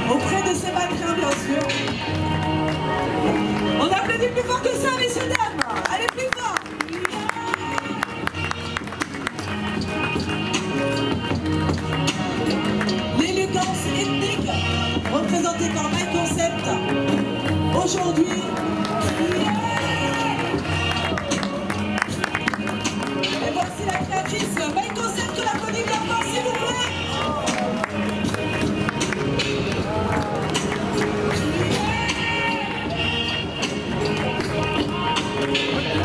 Auprès de ces mannequins, bien sûr. On applaudit plus fort que ça, messieurs, dames. Allez, plus fort. L'élégance ethnique représentée par My Concept. Aujourd'hui, et voici la créatrice My Concept, que l'applaudit bien fort, s'il vous plaît.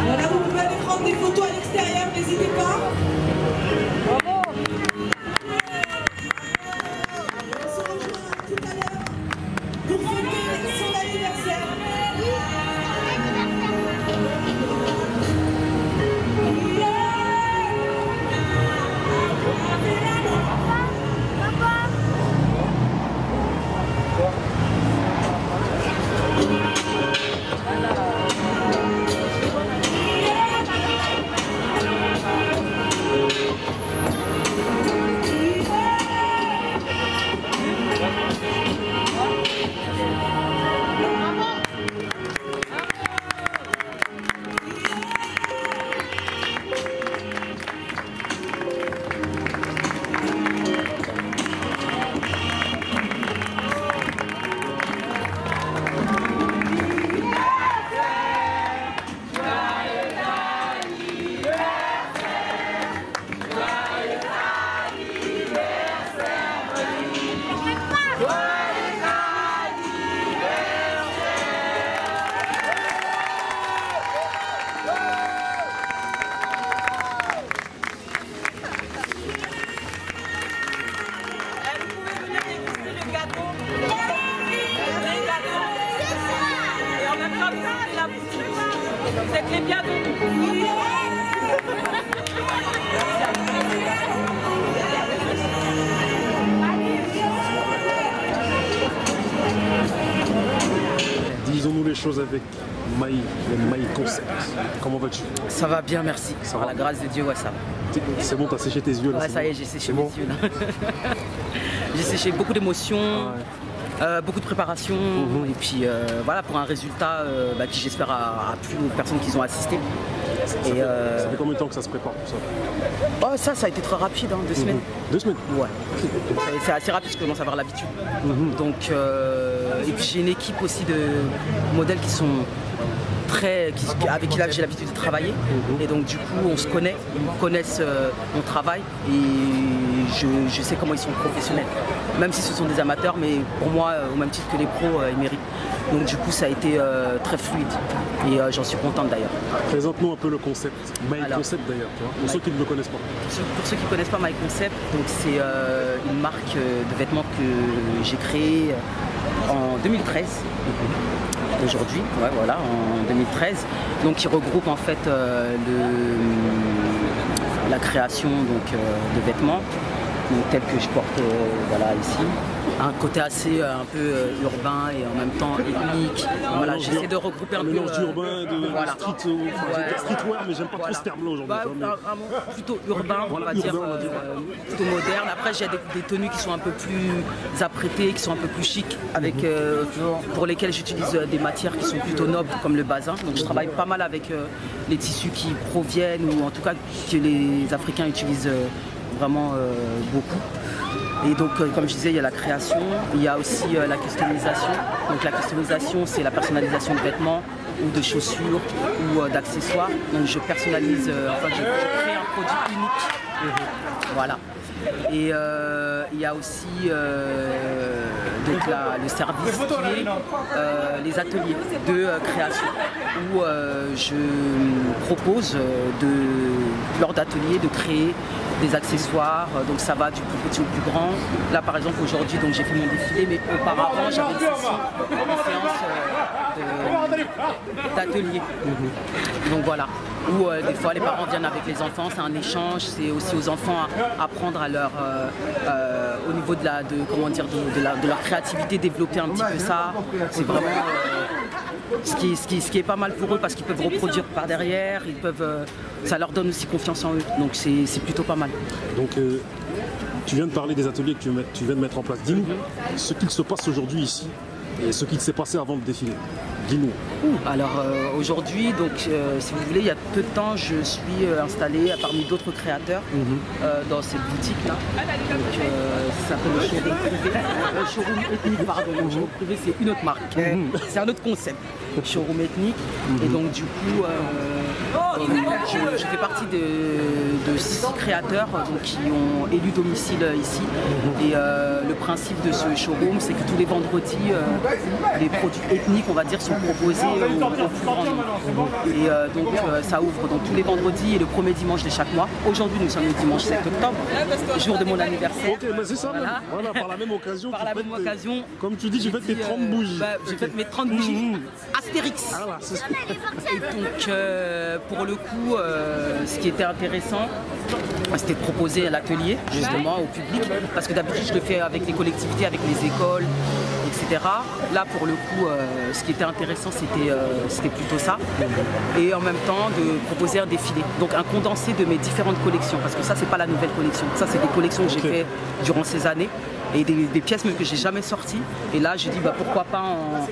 Voilà, vous pouvez aller prendre des photos à l'extérieur, n'hésitez pas. Bravo. On se rejoint tout à l'heure pour fêter son anniversaire. Vous êtes les bienvenus. Disons-nous les choses avec My Concept. Comment vas-tu? Ça va bien, merci. Ça Par va. la grâce de Dieu, ouais, ça va. C'est bon, t'as séché tes yeux là? Ouais, ça y est, j'ai séché mes bon yeux là. J'ai séché beaucoup d'émotions. Beaucoup de préparation et puis voilà, pour un résultat qui j'espère a plu aux personnes qui ont assisté. Ça fait combien de temps que ça se prépare tout ça? Oh, ça a été très rapide, hein, 2 semaines. 2 semaines? Ouais. C'est assez rapide, je commence à avoir l'habitude. Donc, et puis j'ai une équipe aussi de modèles qui sont avec qui j'ai l'habitude de travailler. Et donc du coup on se connaît, ils connaissent mon travail et je sais comment ils sont professionnels. Même si ce sont des amateurs, mais pour moi, au même titre que les pros, ils méritent. Donc du coup ça a été très fluide et j'en suis contente d'ailleurs. Présente-nous un peu le concept, Concept d'ailleurs, pour ceux qui ne le connaissent pas. Pour ceux qui ne connaissent pas My Concept, c'est une marque de vêtements que j'ai créée en 2013. Aujourd'hui, ouais, voilà, en 2013, donc qui regroupe en fait la création de vêtements, tels que je porte voilà, ici. Un côté assez un peu urbain et en même temps ethnique. Voilà, j'essaie de regrouper un peu. Mélange d'urbain, de voilà. Streetwear, mais j'aime pas trop ce terme-là aujourd'hui. Plutôt urbain, on va dire, plutôt moderne. Après, j'ai des tenues qui sont un peu plus apprêtées, qui sont un peu plus chic, avec, pour lesquelles j'utilise des matières qui sont plutôt nobles, comme le basin. Donc je travaille pas mal avec les tissus qui proviennent, ou en tout cas que les Africains utilisent vraiment beaucoup. Et donc, comme je disais, il y a la création, il y a aussi la customisation. Donc la customisation, c'est la personnalisation de vêtements ou de chaussures ou d'accessoires. Donc je personnalise, je crée un produit unique. Voilà. Et il y a aussi le service qui est les ateliers de création où je propose lors d'ateliers de créer des accessoires, donc ça va du plus petit au plus grand. Là par exemple aujourd'hui j'ai fait mon défilé, mais auparavant j'avais une séance d'ateliers. Donc voilà. Où des fois les parents viennent avec les enfants, c'est un échange, c'est aussi aux enfants à apprendre à leur, au niveau de leur créativité, développer un petit peu ça. C'est vraiment ce qui est pas mal pour eux parce qu'ils peuvent reproduire par derrière, ça leur donne aussi confiance en eux, donc c'est plutôt pas mal. Donc tu viens de parler des ateliers que tu viens de mettre en place. Dis-nous ce qu'il se passe aujourd'hui ici et ce qu'il s'est passé avant le défilé. Dis-nous. Alors aujourd'hui, donc si vous voulez, il y a peu de temps, je suis installé parmi d'autres créateurs dans cette boutique-là. Ça s'appelle le showroom privé. Le showroom ethnique, pardon. Le showroom privé, c'est une autre marque. C'est un autre concept. Showroom ethnique. Et donc du coup, je fais partie de 6 créateurs qui ont élu domicile ici. Et le principe de ce showroom, c'est que tous les vendredis, les produits ethniques, on va dire, sont proposés au plus grand nombre. Et donc ça ouvre donc tous les vendredis et le premier dimanche de chaque mois. Aujourd'hui, nous sommes le dimanche 7 octobre, jour de mon anniversaire. Ok, mais c'est ça. Voilà, par la même occasion. Par la même occasion. Comme tu dis, j'ai fait tes 30 bougies. J'ai fait mes 30 bougies. Astérix. Ah, c'est ça. Et donc, pour le coup, ce qui était intéressant, c'était de proposer l'atelier justement au public, parce que d'habitude je le fais avec les collectivités, avec les écoles, etc. Là, pour le coup, ce qui était intéressant, c'était plutôt ça. Et en même temps, de proposer un défilé. Donc un condensé de mes différentes collections, parce que ça, c'est pas la nouvelle collection. Ça, c'est des collections que j'ai fait durant ces années. Et des pièces même que j'ai jamais sorties. Et là, j'ai dit pourquoi pas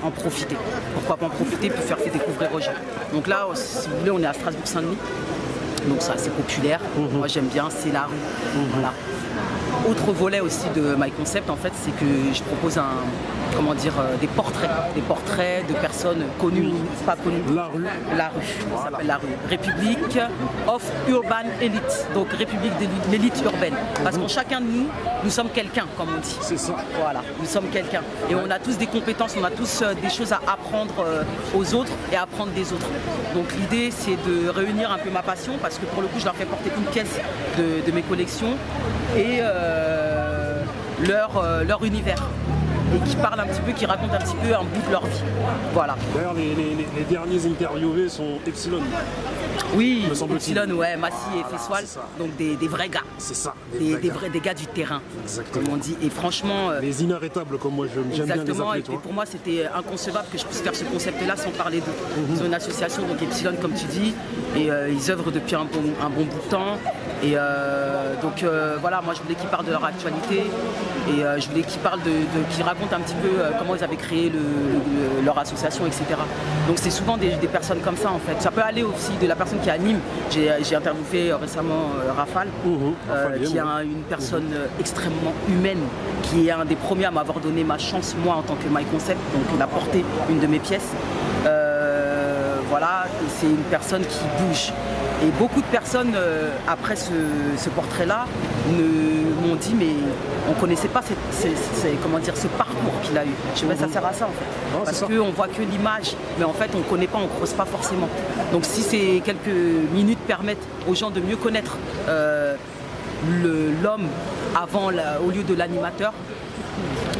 en profiter. Pourquoi pas en profiter pour faire découvrir aux gens. Donc là, si vous voulez, on est à Strasbourg-Saint-Denis. Donc c'est assez populaire. Moi, j'aime bien, c'est la rue. Voilà. Autre volet aussi de My Concept, en fait, c'est que je propose des portraits de personnes connues ou pas connues. La rue. Ça s'appelle la rue. République of Urban Elite, donc République de l'élite urbaine. Parce qu'en chacun de nous, nous sommes quelqu'un, comme on dit. C'est ça. Voilà, nous sommes quelqu'un. Et on a tous des compétences, on a tous des choses à apprendre aux autres et à apprendre des autres. Donc l'idée, c'est de réunir un peu ma passion, parce que pour le coup, je leur fais porter une pièce de mes collections et leur univers. Et qui parlent un petit peu, qui racontent un petit peu un bout de leur vie. Voilà. D'ailleurs, les derniers interviewés sont Epsilon. Oui, Epsilon, ouais, Massy et Fessoal, donc des vrais gars. C'est ça. Des gars du terrain, exactement, comme on dit. Et franchement... les inarrêtables, comme moi j'aime bien les appeler. Exactement, et pour moi c'était inconcevable que je puisse faire ce concept-là sans parler d'eux. Ils ont une association, donc Epsilon, comme tu dis, et ils œuvrent depuis un bon bout de temps. Et donc voilà, moi je voulais qu'ils parlent de leur actualité, et je voulais qu'ils parlent qu'ils racontent un petit peu comment ils avaient créé leur association, etc. Donc c'est souvent des personnes comme ça en fait. Ça peut aller aussi de la personne qui anime. J'ai interviewé récemment Rafale, qui est une personne extrêmement humaine, qui est un des premiers à m'avoir donné ma chance, moi, en tant que My Concept. Donc il a porté une de mes pièces. Voilà, c'est une personne qui bouge. Et beaucoup de personnes, après ce portrait-là, m'ont dit mais on ne connaissait pas ce parcours qu'il a eu. Je sais pas, ça sert à ça en fait. Non, parce qu'on voit que l'image, mais en fait on ne connaît pas, on ne creuse pas forcément. Donc si ces quelques minutes permettent aux gens de mieux connaître l'homme au lieu de l'animateur,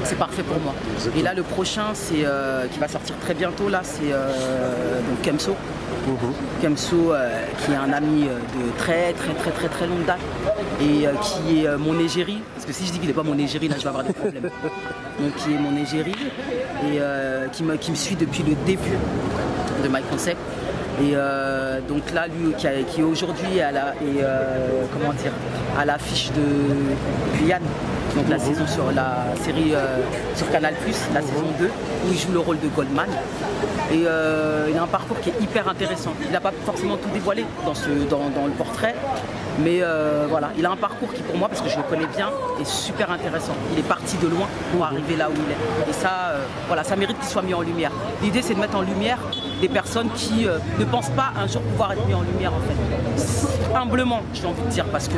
c'est parfait pour moi. Exactement. Et là le prochain, qui va sortir très bientôt, là, c'est donc Kemso. Kemso, qui est un ami de très longue date et qui est mon égérie, parce que si je dis qu'il n'est pas mon égérie, là je vais avoir des problèmes. Donc qui est mon égérie et qui me suit depuis le début de My Concept. Et donc là, lui qui est aujourd'hui à l'affiche de Guyane, donc la saison sur la série sur Canal+, la saison 2, où il joue le rôle de Goldman. Et il a un parcours qui est hyper intéressant. Il n'a pas forcément tout dévoilé dans le portrait, mais voilà, il a un parcours qui pour moi, parce que je le connais bien, est super intéressant. Il est parti de loin pour arriver là où il est. Et ça, voilà, ça mérite qu'il soit mis en lumière. L'idée, c'est de mettre en lumière des personnes qui ne pensent pas un jour pouvoir être mis en lumière en fait. Humblement, j'ai envie de dire, parce que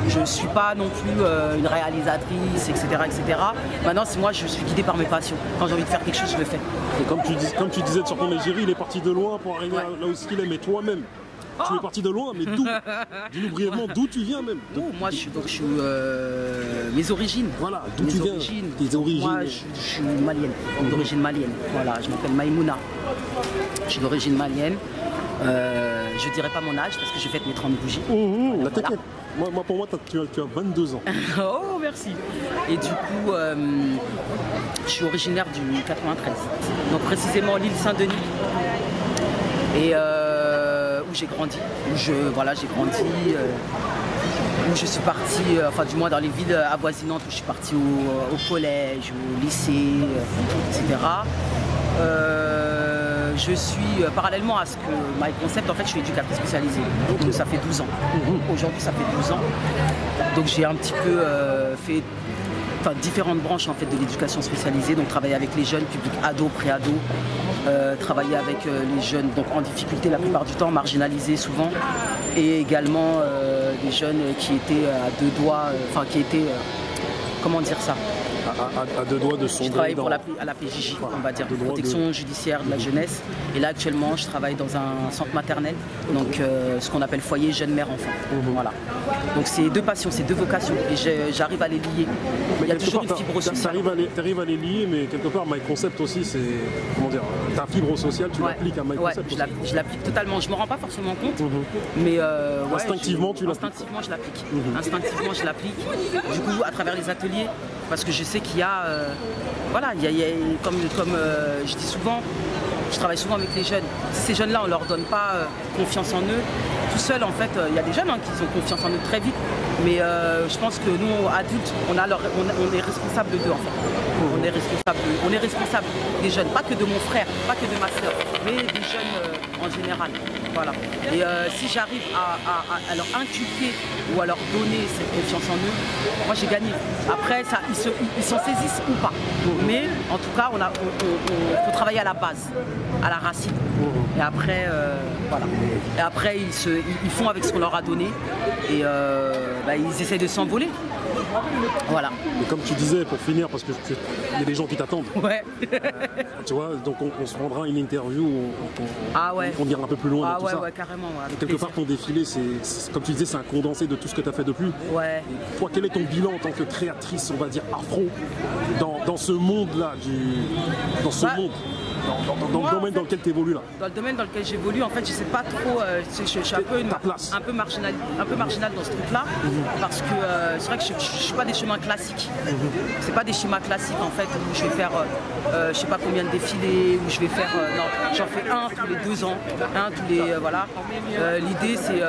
je ne suis pas non plus une réalisatrice, etc., etc. Maintenant, moi, je suis guidée par mes passions. Quand j'ai envie de faire quelque chose, je le fais. Et comme tu disais sur ton égérie, il est parti de loin pour arriver là où il est, mais toi-même, tu es parti de loin, mais d'où? Dis-nous brièvement d'où tu viens même. Moi, je suis mes origines. Voilà, d'où tu viens. Tes origines. Moi, je suis malienne, d'origine malienne. Voilà, je m'appelle Maïmouna. Je suis d'origine malienne. Je dirais pas mon âge parce que j'ai fait mes 30 bougies. La t'inquiète. Moi, pour moi, tu as 22 ans. Oh, merci. Et du coup, je suis originaire du 93. Donc précisément l'île Saint-Denis. Et où j'ai grandi. Où je suis partie, enfin du moins dans les villes avoisinantes où je suis partie au collège, au lycée, etc. Je suis, parallèlement à ce que My Concept, en fait, je suis éducatrice spécialisée. Donc ça fait 12 ans. Aujourd'hui, ça fait 12 ans. Donc j'ai un petit peu fait différentes branches en fait, de l'éducation spécialisée. Donc travailler avec les jeunes, publics ados, pré-ados. Travailler avec les jeunes donc en difficulté la plupart du temps, marginalisés souvent. Et également des jeunes qui étaient à deux doigts, qui étaient, comment dire ça, à deux doigts de son. Je travaille pour la PJJ, on va dire, protection judiciaire de la jeunesse. Et là actuellement, je travaille dans un centre maternel, donc ce qu'on appelle foyer jeune mère enfant. Voilà. Donc c'est deux passions, c'est deux vocations, et j'arrive à les lier. Il y a toujours une fibre sociale. Tu arrives à les lier, mais quelque part, My Concept aussi, c'est, comment dire, ta fibre sociale, tu l'appliques à My Concept. Je l'applique totalement. Je me rends pas forcément compte, mais instinctivement, tu l'appliques. Instinctivement, je l'applique. Instinctivement, je l'applique. Du coup, à travers les ateliers, parce que je sais qu'il y a, comme je dis souvent, je travaille souvent avec les jeunes. Si ces jeunes-là, on ne leur donne pas confiance en eux, tout seul, en fait, il y a des jeunes qui ont confiance en eux très vite. Mais je pense que nous, adultes, on est responsable d'eux, en fait. On est responsable des jeunes, pas que de mon frère, pas que de ma soeur, mais des jeunes en général. Voilà. Et si j'arrive à leur inculquer ou à leur donner cette confiance en eux, moi j'ai gagné. Après, ils s'en saisissent ou pas. Mais en tout cas, faut travailler à la base, à la racine. Et après, voilà. Et après, ils font avec ce qu'on leur a donné et ils essaient de s'envoler. Voilà. Et comme tu disais, pour finir, parce qu'il y a des gens qui t'attendent. Ouais. Tu vois, donc on se prendra une interview où on ira un peu plus loin de tout ça. Ouais, carrément. Quelque part, ton défilé, c'est, comme tu disais, c'est un condensé de tout ce que tu as fait depuis. Ouais. Et toi, quel est ton bilan en tant que créatrice, on va dire, afro, dans ce monde-là, dans le domaine dans lequel tu évolues là? Dans le domaine dans lequel j'évolue, en fait, je sais pas trop, je suis un peu marginal dans ce truc-là, parce que c'est vrai que je ne suis pas des chemins classiques. C'est pas des schémas classiques en fait où je vais faire, je sais pas combien de défilés, où je vais faire, non, j'en fais un tous les 2 ans, voilà. L'idée c'est,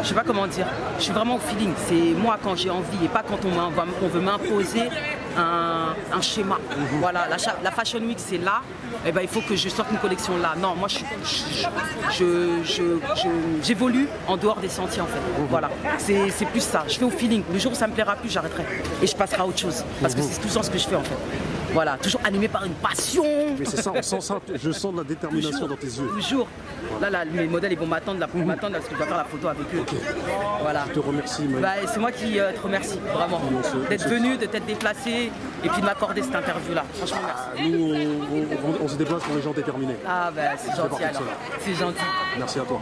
je sais pas comment dire, je suis vraiment au feeling. C'est moi quand j'ai envie et pas quand on veut m'imposer un schéma. Voilà, la Fashion Week c'est là. Eh ben, il faut que je sorte une collection là. Non, moi j'évolue en dehors des sentiers en fait. Voilà, c'est plus ça. Je fais au feeling. Le jour où ça me plaira plus, j'arrêterai. Et je passerai à autre chose. Parce que c'est tout ça ce que je fais en fait. Voilà, toujours animé par une passion. Mais c'est ça, on sent ça. Je sens de la détermination dans tes yeux. Toujours. Là, mes modèles ils vont m'attendre parce que je dois faire la photo avec eux. Okay. Voilà. Je te remercie. C'est moi qui te remercie, vraiment. D'être venu, de t'être déplacé et puis de m'accorder cette interview-là. Franchement, merci. Nous, on se déplace pour les gens déterminés. Ah ben, c'est gentil alors. C'est gentil. Merci à toi.